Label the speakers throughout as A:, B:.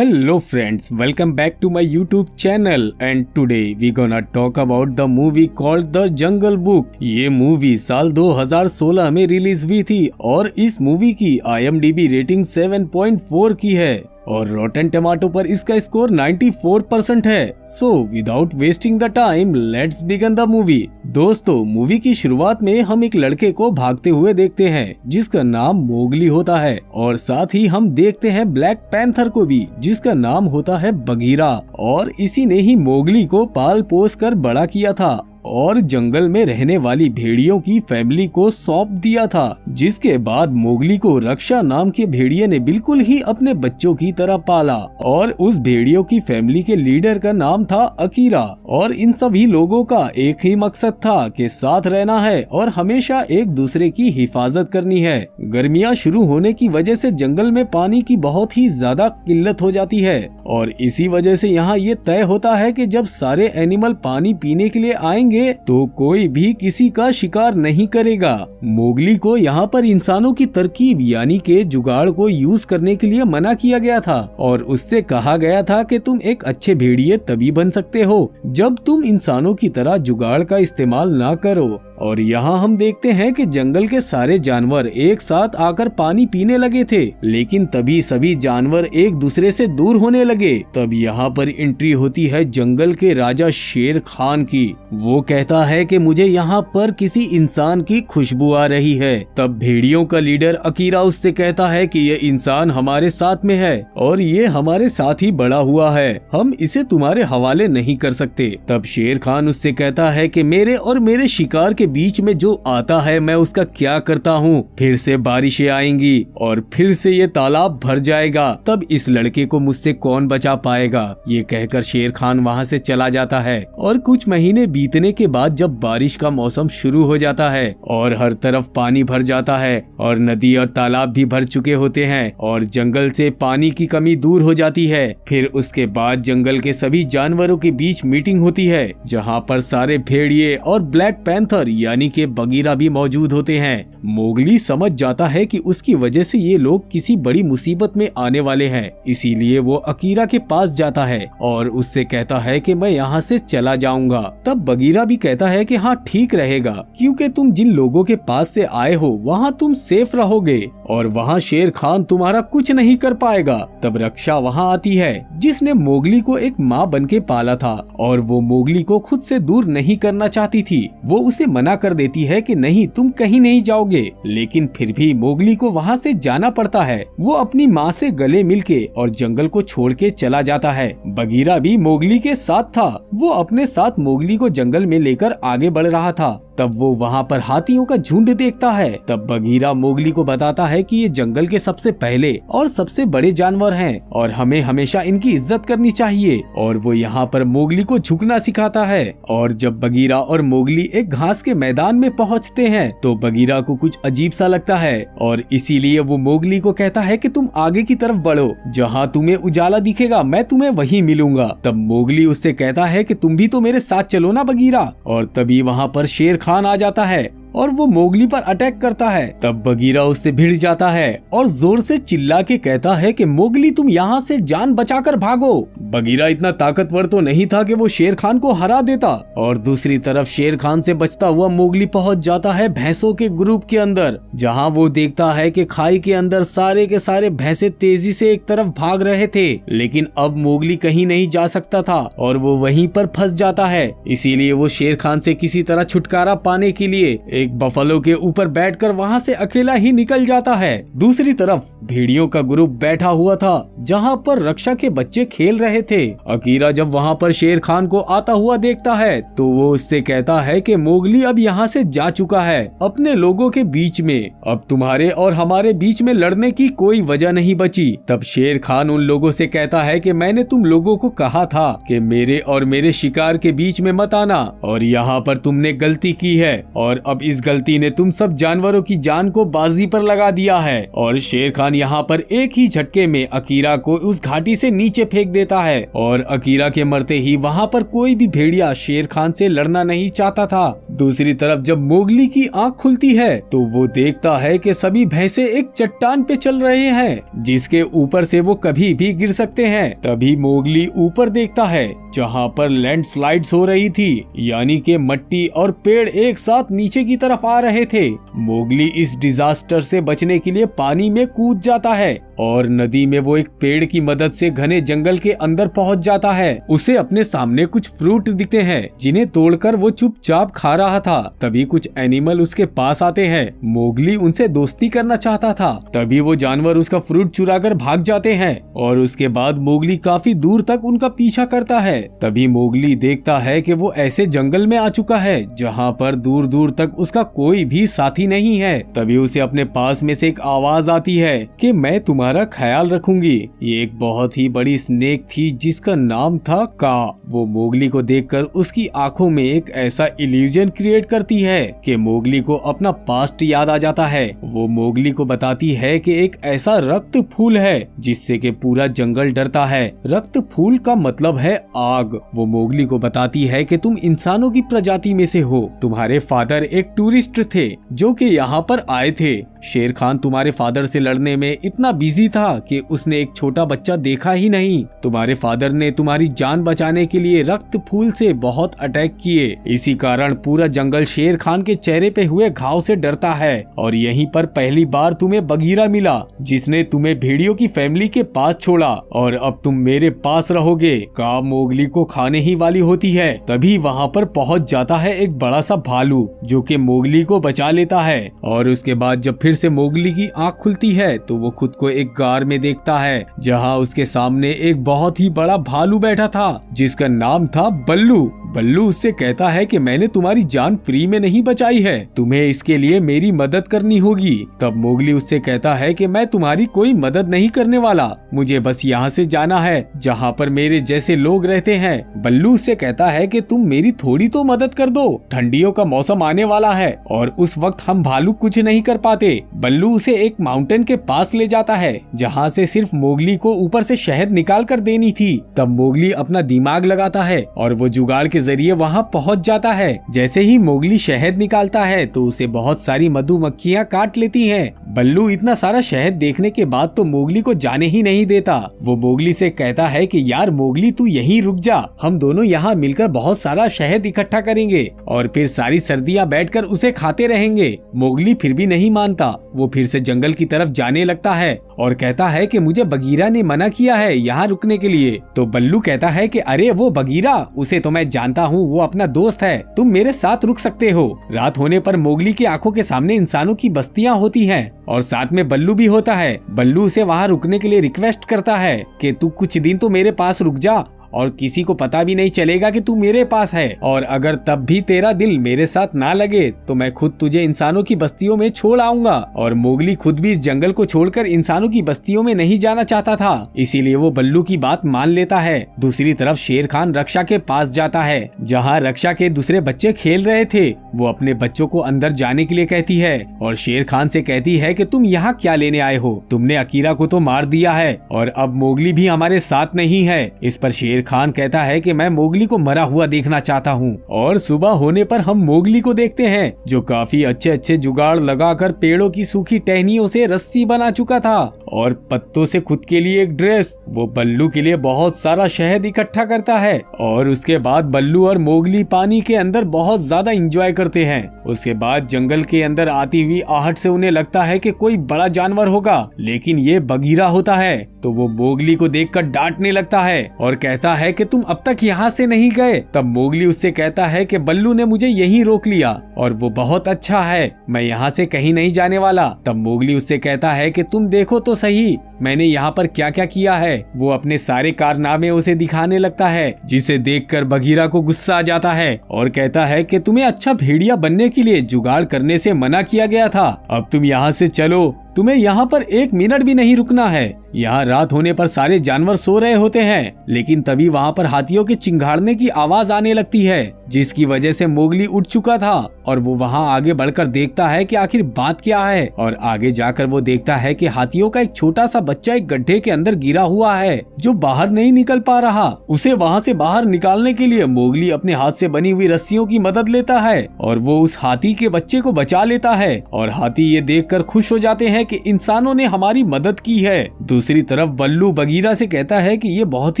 A: Hello friends, welcome back to my YouTube channel and today we gonna talk about the movie called The Jungle Book। ये movie साल 2016 में release हुई थी और इस movie की IMDb रेटिंग 7.4 की है और रॉटन टमाटो पर इसका स्कोर 94% है। So without wasting the time let's begin the movie. दोस्तों, मूवी की शुरुआत में हम एक लड़के को भागते हुए देखते हैं जिसका नाम मोगली होता है और साथ ही हम देखते हैं ब्लैक पैंथर को भी जिसका नाम होता है बगीरा और इसी ने ही मोगली को पाल पोस कर बड़ा किया था और जंगल में रहने वाली भेड़ियों की फैमिली को सौंप दिया था। जिसके बाद मोगली को रक्षा नाम के भेड़िए ने बिल्कुल ही अपने बच्चों की तरह पाला और उस भेड़ियों की फैमिली के लीडर का नाम था अकीरा और इन सभी लोगों का एक ही मकसद था कि साथ रहना है और हमेशा एक दूसरे की हिफाजत करनी है। गर्मियाँ शुरू होने की वजह से जंगल में पानी की बहुत ही ज्यादा किल्लत हो जाती है और इसी वजह से यहाँ ये तय होता है कि जब सारे एनिमल पानी पीने के लिए आएंगे तो कोई भी किसी का शिकार नहीं करेगा। मोगली को यहाँ पर इंसानों की तरकीब यानी के जुगाड़ को यूज करने के लिए मना किया गया था और उससे कहा गया था कि तुम एक अच्छे भेड़िए तभी बन सकते हो जब तुम इंसानों की तरह जुगाड़ का इस्तेमाल ना करो। और यहाँ हम देखते हैं कि जंगल के सारे जानवर एक साथ आकर पानी पीने लगे थे, लेकिन तभी सभी जानवर एक दूसरे से दूर होने लगे। तब यहाँ पर एंट्री होती है जंगल के राजा शेर खान की। वो कहता है कि मुझे यहाँ पर किसी इंसान की खुशबू आ रही है। तब भेड़ियों का लीडर अकीरा उससे कहता है कि ये इंसान हमारे साथ में है और ये हमारे साथ ही बड़ा हुआ है, हम इसे तुम्हारे हवाले नहीं कर सकते। तब शेर खान उससे कहता है कि मेरे और मेरे शिकार के बीच में जो आता है मैं उसका क्या करता हूँ, फिर से बारिशें आएंगी और फिर से ये तालाब भर जाएगा, तब इस लड़के को मुझसे कौन बचा पाएगा। ये कहकर शेर खान वहाँ से चला जाता है और कुछ महीने बीतने के बाद जब बारिश का मौसम शुरू हो जाता है और हर तरफ पानी भर जाता है और नदी और तालाब भी भर चुके होते हैं और जंगल से पानी की कमी दूर हो जाती है, फिर उसके बाद जंगल के सभी जानवरों के बीच मीटिंग होती है जहाँ पर सारे भेड़िए और ब्लैक पैंथर यानी कि बगीरा भी मौजूद होते हैं। मोगली समझ जाता है कि उसकी वजह से ये लोग किसी बड़ी मुसीबत में आने वाले हैं, इसीलिए वो अकीरा के पास जाता है और उससे कहता है कि मैं यहाँ से चला जाऊंगा। तब बगीरा भी कहता है कि हाँ ठीक रहेगा, क्योंकि तुम जिन लोगों के पास से आए हो वहाँ तुम सेफ रहोगे और वहाँ शेर खान तुम्हारा कुछ नहीं कर पाएगा। तब रक्षा वहाँ आती है जिसने मोगली को एक माँ बन के पाला था और वो मोगली को खुद से दूर नहीं करना चाहती थी। वो उसे मना कर देती है कि नहीं तुम कहीं नहीं जाओगे, लेकिन फिर भी मोगली को वहाँ से जाना पड़ता है। वो अपनी माँ से गले मिलके और जंगल को छोड़ के चला जाता है। बगीरा भी मोगली के साथ था, वो अपने साथ मोगली को जंगल में लेकर आगे बढ़ रहा था। तब वो वहाँ पर हाथियों का झुंड देखता है। तब बगीरा मोगली को बताता है कि ये जंगल के सबसे पहले और सबसे बड़े जानवर हैं और हमें हमेशा इनकी इज्जत करनी चाहिए और वो यहाँ पर मोगली को झुकना सिखाता है। और जब बगीरा और मोगली एक घास के मैदान में पहुँचते हैं तो बगीरा को कुछ अजीब सा लगता है और इसीलिए वो मोगली को कहता है कि तुम आगे की तरफ बढ़ो, जहाँ तुम्हें उजाला दिखेगा मैं तुम्हें वहीं मिलूंगा। तब मोगली उससे कहता है कि तुम भी तो मेरे साथ चलो ना बगीरा। और तभी वहाँ पर शेर खान आ जाता है और वो मोगली पर अटैक करता है। तब बगीरा उससे भिड़ जाता है और जोर से चिल्ला के कहता है कि मोगली तुम यहाँ से जान बचाकर भागो। बगीरा इतना ताकतवर तो नहीं था कि वो शेर खान को हरा देता और दूसरी तरफ शेर खान से बचता हुआ मोगली पहुँच जाता है भैंसों के ग्रुप के अंदर, जहाँ वो देखता है कि खाई के अंदर सारे के सारे भैंसे तेजी से एक तरफ भाग रहे थे, लेकिन अब मोगली कहीं नहीं जा सकता था और वो वहीं पर फंस जाता है। इसीलिए वो शेर खान से किसी तरह छुटकारा पाने के लिए एक बफलो के ऊपर बैठकर वहां से अकेला ही निकल जाता है। दूसरी तरफ भेड़ियों का ग्रुप बैठा हुआ था जहां पर रक्षा के बच्चे खेल रहे थे। अकीरा जब वहां पर शेर खान को आता हुआ देखता है तो वो उससे कहता है कि मोगली अब यहाँ से जा चुका है अपने लोगों के बीच में, अब तुम्हारे और हमारे बीच में लड़ने की कोई वजह नहीं बची। तब शेर खान उन लोगों से कहता है कि मैंने तुम लोगों को कहा था कि मेरे और मेरे शिकार के बीच में मत आना और यहाँ पर तुमने गलती की है और अब इस गलती ने तुम सब जानवरों की जान को बाजी पर लगा दिया है। और शेर खान यहाँ पर एक ही झटके में अकीरा को उस घाटी से नीचे फेंक देता है और अकीरा के मरते ही वहाँ पर कोई भी भेड़िया शेर खान से लड़ना नहीं चाहता था। दूसरी तरफ जब मोगली की आंख खुलती है तो वो देखता है कि सभी भैंसे एक चट्टान पे चल रहे हैं जिसके ऊपर से वो कभी भी गिर सकते हैं। तभी मोगली ऊपर देखता है जहाँ पर लैंडस्लाइड्स हो रही थी, यानी कि मिट्टी और पेड़ एक साथ नीचे की तरफ आ रहे थे। मोगली इस डिजास्टर से बचने के लिए पानी में कूद जाता है और नदी में वो एक पेड़ की मदद से घने जंगल के अंदर पहुंच जाता है। उसे अपने सामने कुछ फ्रूट दिखते हैं जिन्हें तोड़कर वो चुपचाप खा रहा था। तभी कुछ एनिमल उसके पास आते हैं। मोगली उनसे दोस्ती करना चाहता था, तभी वो जानवर उसका फ्रूट चुराकर भाग जाते हैं और उसके बाद मोगली काफी दूर तक उनका पीछा करता है। तभी मोगली देखता है कि वो ऐसे जंगल में आ चुका है जहाँ पर दूर दूर तक उसका कोई भी साथी नहीं है। तभी उसे अपने पास में से एक आवाज आती है कि मैं तुम्हारा ख्याल रखूंगी। ये एक बहुत ही बड़ी स्नेक थी जिसका नाम था का। वो मोगली को देखकर उसकी आंखों में एक ऐसा इल्यूजन क्रिएट करती है कि मोगली को अपना पास्ट याद आ जाता है। वो मोगली को बताती है कि एक ऐसा रक्त फूल है जिससे कि पूरा जंगल डरता है। रक्त फूल का मतलब है आग। वो मोगली को बताती है कि तुम इंसानों की प्रजाति में से हो। तुम्हारे फादर एक टूरिस्ट थे जो कि यहाँ पर आए थे। शेर खान तुम्हारे फादर से लड़ने में इतना बिजी था कि उसने एक छोटा बच्चा देखा ही नहीं। तुम्हारे फादर ने तुम्हारी जान बचाने के लिए रक्त फूल से बहुत अटैक किए। इसी कारण पूरा जंगल शेर खान के चेहरे पे हुए घाव से डरता है और यहीं पर पहली बार तुम्हें बगीरा मिला जिसने तुम्हें भेड़ियों की फैमिली के पास छोड़ा और अब तुम मेरे पास रहोगे। का मोगली को खाने ही वाली होती है। तभी वहाँ पर पहुँच जाता है एक बड़ा सा भालू जो कि मोगली को बचा लेता है और उसके बाद जब फिर से मोगली की आंख खुलती है तो वो खुद को एक गार में देखता है जहाँ उसके सामने एक बहुत ही बड़ा भालू बैठा था जिसका नाम था बल्लू। बल्लू उससे कहता है कि मैंने तुम्हारी जान फ्री में नहीं बचाई है, तुम्हें इसके लिए मेरी मदद करनी होगी। तब मोगली उससे कहता है कि मैं तुम्हारी कोई मदद नहीं करने वाला, मुझे बस यहाँ से जाना है जहाँ पर मेरे जैसे लोग रहते हैं। बल्लू उससे कहता है कि तुम मेरी थोड़ी तो मदद कर दो, ठंडियों का मौसम आने वाला है और उस वक्त हम भालू कुछ नहीं कर पाते। बल्लू उसे एक माउंटेन के पास ले जाता है जहाँ से सिर्फ मोगली को ऊपर से शहद निकाल कर देनी थी। तब मोगली अपना दिमाग लगाता है और वो जुगाड़ के जरिए वहाँ पहुँच जाता है। जैसे ही मोगली शहद निकालता है तो उसे बहुत सारी मधुमक्खियाँ काट लेती हैं। बल्लू इतना सारा शहद देखने के बाद तो मोगली को जाने ही नहीं देता। वो मोगली से कहता है कि यार मोगली तू यहीं रुक जा, हम दोनों यहाँ मिलकर बहुत सारा शहद इकट्ठा करेंगे और फिर सारी सर्दियाँ बैठकर उसे खाते रहेंगे। मोगली फिर भी नहीं मानता। वो फिर से जंगल की तरफ जाने लगता है और कहता है कि मुझे बगीरा ने मना किया है यहाँ रुकने के लिए। तो बल्लू कहता है कि अरे वो बगीरा, उसे तो मैं जानता हूँ, वो अपना दोस्त है, तुम मेरे साथ रुक सकते हो। रात होने पर मोगली की आंखों के सामने इंसानों की बस्तियाँ होती हैं और साथ में बल्लू भी होता है। बल्लू उसे वहाँ रुकने के लिए रिक्वेस्ट करता है कि तू कुछ दिन तो मेरे पास रुक जा और किसी को पता भी नहीं चलेगा कि तू मेरे पास है, और अगर तब भी तेरा दिल मेरे साथ ना लगे तो मैं खुद तुझे इंसानों की बस्तियों में छोड़ आऊंगा। और मोगली खुद भी इस जंगल को छोड़कर इंसानों की बस्तियों में नहीं जाना चाहता था, इसीलिए वो बल्लू की बात मान लेता है। दूसरी तरफ शेर खान रक्षा के पास जाता है जहाँ रक्षा के दूसरे बच्चे खेल रहे थे। वो अपने बच्चों को अंदर जाने के लिए कहती है और शेर खान से कहती है कि तुम यहाँ क्या लेने आए हो, तुमने अकीरा को तो मार दिया है और अब मोगली भी हमारे साथ नहीं है। इस पर शेर खान कहता है कि मैं मोगली को मरा हुआ देखना चाहता हूँ। और सुबह होने पर हम मोगली को देखते हैं जो काफी अच्छे अच्छे जुगाड़ लगाकर पेड़ों की सूखी टहनियों से रस्सी बना चुका था और पत्तों से खुद के लिए एक ड्रेस। वो बल्लू के लिए बहुत सारा शहद इकट्ठा करता है और उसके बाद बल्लू और मोगली पानी के अंदर बहुत ज्यादा एंजॉय करते हैं। उसके बाद जंगल के अंदर आती हुई आहट से उन्हें लगता है कि कोई बड़ा जानवर होगा, लेकिन ये बगीरा होता है। तो वो मोगली को देखकर डांटने लगता है और कहता है कि तुम अब तक यहाँ से नहीं गए। तब मोगली उससे कहता है कि बल्लू ने मुझे यहीं रोक लिया और वो बहुत अच्छा है, मैं यहाँ से कहीं नहीं जाने वाला। तब मोगली उससे कहता है कि तुम देखो तो सही मैंने यहाँ पर क्या क्या किया है। वो अपने सारे कारनामे उसे दिखाने लगता है, जिसे देखकर बगीरा को गुस्सा आ जाता है और कहता है कि तुम्हें अच्छा भेड़िया बनने के लिए जुगाड़ करने से मना किया गया था, अब तुम यहाँ से चलो, तुम्हें यहाँ पर एक मिनट भी नहीं रुकना है। यहाँ रात होने पर सारे जानवर सो रहे होते हैं, लेकिन तभी वहाँ पर हाथियों के चिंघाड़ने की आवाज आने लगती है। जिसकी वजह से मोगली उठ चुका था और वो वहाँ आगे बढ़कर देखता है कि आखिर बात क्या है। और आगे जाकर वो देखता है कि हाथियों का एक छोटा सा बच्चा एक गड्ढे के अंदर गिरा हुआ है जो बाहर नहीं निकल पा रहा। उसे वहाँ से बाहर निकालने के लिए मोगली अपने हाथ से बनी हुई रस्सियों की मदद लेता है और वो उस हाथी के बच्चे को बचा लेता है। और हाथी ये देखकर खुश हो जाते हैं कि इंसानों ने हमारी मदद की है। दूसरी तरफ बल्लू बगीरा से कहता है कि ये बहुत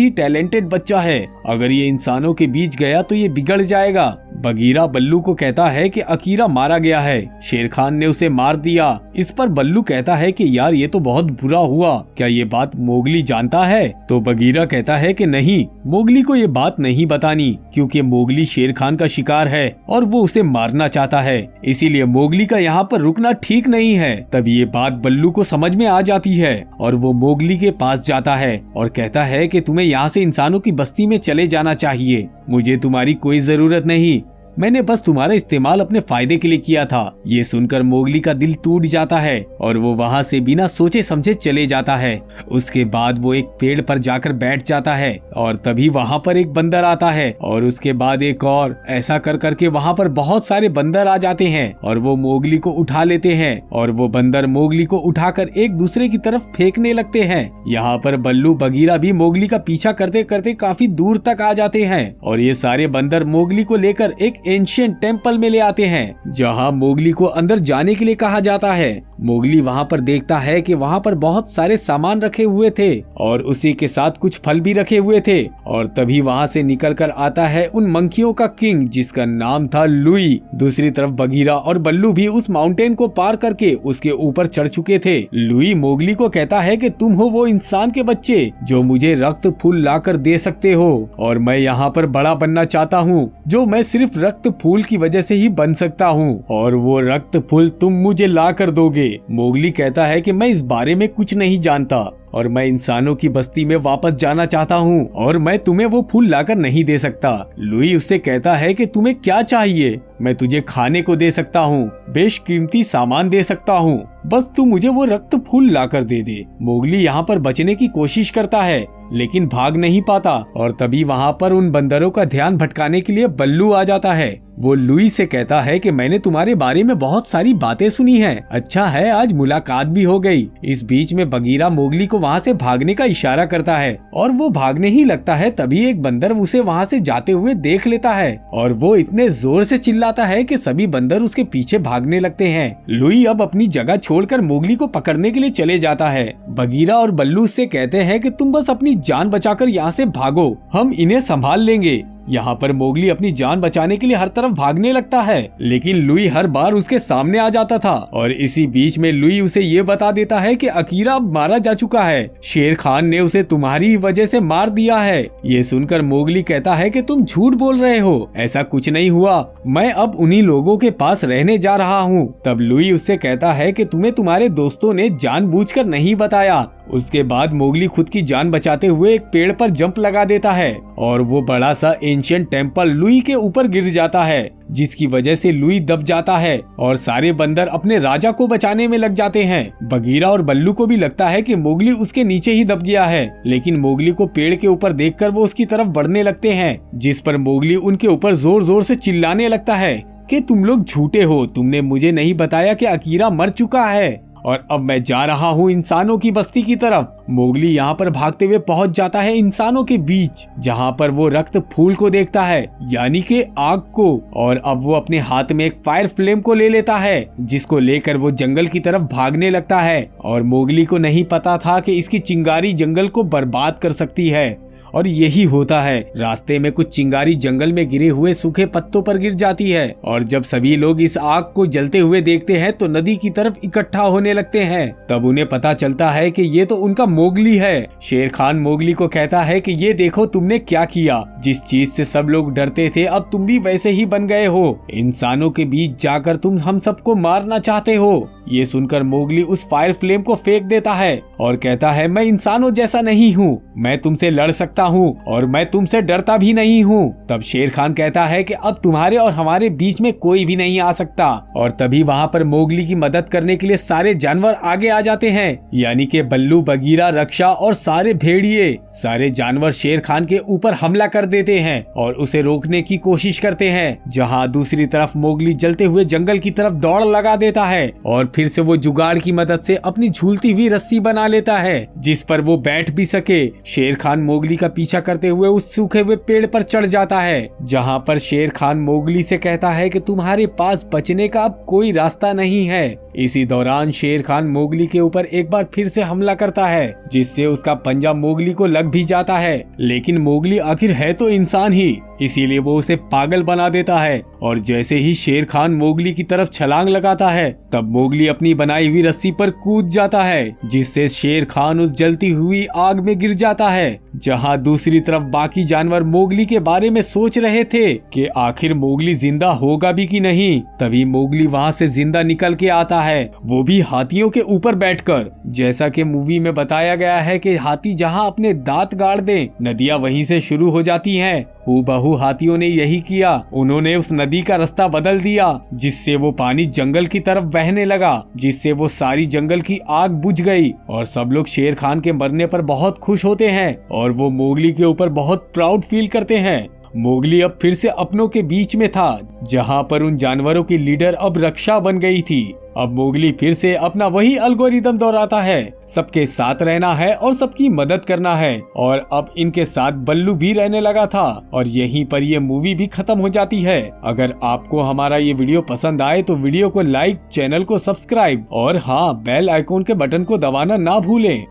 A: ही टैलेंटेड बच्चा है, अगर ये इंसानों के बीच गया तो ये बिगड़ जाएगा। बगीरा बल्लू को कहता है कि अकीरा मारा गया है, शेर खान ने उसे मार दिया। इस पर बल्लू कहता है कि यार ये तो बहुत बुरा हुआ, क्या ये बात मोगली जानता है? तो बगीरा कहता है कि नहीं, मोगली को ये बात नहीं बतानी क्योंकि मोगली शेर खान का शिकार है और वो उसे मारना चाहता है, इसीलिए मोगली का यहाँ पर रुकना ठीक नहीं है। तब ये बात बल्लू को समझ में आ जाती है और वो मोगली के पास जाता है और कहता है कि तुम्हें यहाँ से इंसानों की बस्ती में चले जाना चाहिए, मुझे तुम्हारी कोई जरूरत नहीं, मैंने बस तुम्हारा इस्तेमाल अपने फायदे के लिए किया था। ये सुनकर मोगली का दिल टूट जाता है और वो वहाँ से बिना सोचे समझे चले जाता है। उसके बाद वो एक पेड़ पर जाकर बैठ जाता है और तभी वहाँ पर एक बंदर आता है और उसके बाद एक और, ऐसा कर करके वहाँ पर बहुत सारे बंदर आ जाते हैं और वो मोगली को उठा लेते हैं और वो बंदर मोगली को उठाकर एक दूसरे की तरफ फेंकने लगते हैं। यहाँ पर बल्लू बगीरा भी मोगली का पीछा करते करते काफी दूर तक आ जाते हैं और ये सारे बंदर मोगली को लेकर एक एंशिएंट टेम्पल में ले आते हैं जहां मोगली को अंदर जाने के लिए कहा जाता है। मोगली वहां पर देखता है कि वहां पर बहुत सारे सामान रखे हुए थे और उसी के साथ कुछ फल भी रखे हुए थे और तभी वहां से निकलकर आता है उन मंकियों का किंग जिसका नाम था लुई। दूसरी तरफ बगीरा और बल्लू भी उस माउंटेन को पार करके उसके ऊपर चढ़ चुके थे। लुई मोगली को कहता है कि तुम हो वो इंसान के बच्चे जो मुझे रक्त फूल लाकर दे सकते हो और मैं यहाँ पर बड़ा बनना चाहता हूँ, जो मैं सिर्फ रक्त फूल की वजह से ही बन सकता हूँ और वो रक्त फूल तुम मुझे ला कर दोगे। मोगली कहता है कि मैं इस बारे में कुछ नहीं जानता और मैं इंसानों की बस्ती में वापस जाना चाहता हूँ और मैं तुम्हें वो फूल लाकर नहीं दे सकता। लुई उससे कहता है कि तुम्हें क्या चाहिए, मैं तुझे खाने को दे सकता हूँ, बेशकीमती सामान दे सकता हूँ, बस तू मुझे वो रक्त फूल लाकर दे दे। मोगली यहाँ पर बचने की कोशिश करता है लेकिन भाग नहीं पाता और तभी वहाँ पर उन बंदरों का ध्यान भटकाने के लिए बल्लू आ जाता है। वो लुई से कहता है कि मैंने तुम्हारे बारे में बहुत सारी बातें सुनी हैं, अच्छा है आज मुलाकात भी हो गई। इस बीच में बगीरा मोगली को वहाँ से भागने का इशारा करता है और वो भागने ही लगता है तभी एक बंदर उसे वहाँ से जाते हुए देख लेता है और वो इतने जोर से चिल्लाता है कि सभी बंदर उसके पीछे भागने लगते हैं। लुई अब अपनी जगह छोड़कर मोगली को पकड़ने के लिए चले जाता है। बगीरा और बल्लू उससे कहते हैं कि तुम बस अपनी जान बचाकर यहाँ से भागो, हम इन्हें संभाल लेंगे। यहाँ पर मोगली अपनी जान बचाने के लिए हर तरफ भागने लगता है लेकिन लुई हर बार उसके सामने आ जाता था और इसी बीच में लुई उसे ये बता देता है कि अकीरा अब मारा जा चुका है, शेर खान ने उसे तुम्हारी वजह से मार दिया है। ये सुनकर मोगली कहता है कि तुम झूठ बोल रहे हो, ऐसा कुछ नहीं हुआ, मैं अब उन्हीं लोगों के पास रहने जा रहा हूँ। तब लुई उससे कहता है कि तुम्हें तुम्हारे दोस्तों ने जानबूझकर नहीं बताया। उसके बाद मोगली खुद की जान बचाते हुए एक पेड़ पर जंप लगा देता है और वो बड़ा सा एंशिएंट टेम्पल लुई के ऊपर गिर जाता है जिसकी वजह से लुई दब जाता है और सारे बंदर अपने राजा को बचाने में लग जाते हैं। बगीरा और बल्लू को भी लगता है कि मोगली उसके नीचे ही दब गया है लेकिन मोगली को पेड़ के ऊपर देखकर वो उसकी तरफ बढ़ने लगते हैं जिस पर मोगली उनके ऊपर जोर जोर से चिल्लाने लगता है कि तुम लोग झूठे हो, तुमने मुझे नहीं बताया कि अकीरा मर चुका है और अब मैं जा रहा हूँ इंसानों की बस्ती की तरफ। मोगली यहाँ पर भागते हुए पहुँच जाता है इंसानों के बीच जहाँ पर वो रक्त फूल को देखता है यानी कि आग को और अब वो अपने हाथ में एक फायर फ्लेम को ले लेता है जिसको लेकर वो जंगल की तरफ भागने लगता है और मोगली को नहीं पता था कि इसकी चिंगारी जंगल को बर्बाद कर सकती है और यही होता है। रास्ते में कुछ चिंगारी जंगल में गिरे हुए सूखे पत्तों पर गिर जाती है और जब सभी लोग इस आग को जलते हुए देखते हैं तो नदी की तरफ इकट्ठा होने लगते हैं। तब उन्हें पता चलता है कि ये तो उनका मोगली है। शेर खान मोगली को कहता है कि ये देखो तुमने क्या किया, जिस चीज से सब लोग डरते थे अब तुम भी वैसे ही बन गए हो, इंसानों के बीच जाकर तुम हम सबको मारना चाहते हो। ये सुनकर मोगली उस फायर फ्लेम को फेंक देता है और कहता है मैं इंसानों जैसा नहीं हूँ, मैं तुमसे लड़ सकता सकता हूँ और मैं तुमसे डरता भी नहीं हूँ। तब शेर खान कहता है कि अब तुम्हारे और हमारे बीच में कोई भी नहीं आ सकता। और तभी वहाँ पर मोगली की मदद करने के लिए सारे जानवर आगे आ जाते हैं, यानी कि बल्लू, बगीरा, रक्षा और सारे भेड़िए। सारे जानवर शेर खान के ऊपर हमला कर देते हैं और उसे रोकने की कोशिश करते हैं। जहाँ दूसरी तरफ मोगली जलते हुए जंगल की तरफ दौड़ लगा देता है और फिर से वो जुगाड़ की मदद से अपनी झूलती हुई रस्सी बना लेता है जिस पर वो बैठ भी सके। शेर खान मोगली का पीछा करते हुए उस सूखे हुए पेड़ पर चढ़ जाता है, जहाँ पर शेर खान मोगली से कहता है कि तुम्हारे पास बचने का अब कोई रास्ता नहीं है। इसी दौरान शेर खान मोगली के ऊपर एक बार फिर से हमला करता है, जिससे उसका पंजा मोगली को लग भी जाता है। लेकिन मोगली आखिर है तो इंसान ही, इसीलिए वो उसे पागल बना देता है। और जैसे ही शेर खान मोगली की तरफ छलांग लगाता है, तब मोगली अपनी बनाई हुई रस्सी पर कूद जाता है, जिससे शेर खान उस जलती हुई आग में गिर जाता है। जहाँ दूसरी तरफ बाकी जानवर मोगली के बारे में सोच रहे थे कि आखिर मोगली जिंदा होगा भी कि नहीं, तभी मोगली वहाँ से जिंदा निकल के आता है, वो भी हाथियों के ऊपर बैठकर। जैसा कि मूवी में बताया गया है कि हाथी जहाँ अपने दांत गाड़ दे, नदियाँ वहीं से शुरू हो जाती हैं। हूबहू हाथियों ने यही किया, उन्होंने उस नदी का रास्ता बदल दिया, जिससे वो पानी जंगल की तरफ बहने लगा, जिससे वो सारी जंगल की आग बुझ गई। और सब लोग शेर खान के मरने पर बहुत खुश होते हैं और वो मोगली के ऊपर बहुत प्राउड फील करते हैं। मोगली अब फिर से अपनों के बीच में था, जहाँ पर उन जानवरों की लीडर अब रक्षा बन गई थी। अब मोगली फिर से अपना वही एल्गोरिदम दोहराता है, सबके साथ रहना है और सबकी मदद करना है। और अब इनके साथ बल्लू भी रहने लगा था और यहीं पर ये मूवी भी खत्म हो जाती है। अगर आपको हमारा ये वीडियो पसंद आए तो वीडियो को लाइक, चैनल को सब्सक्राइब और हाँ, बेल आइकॉन के बटन को दबाना ना भूलें।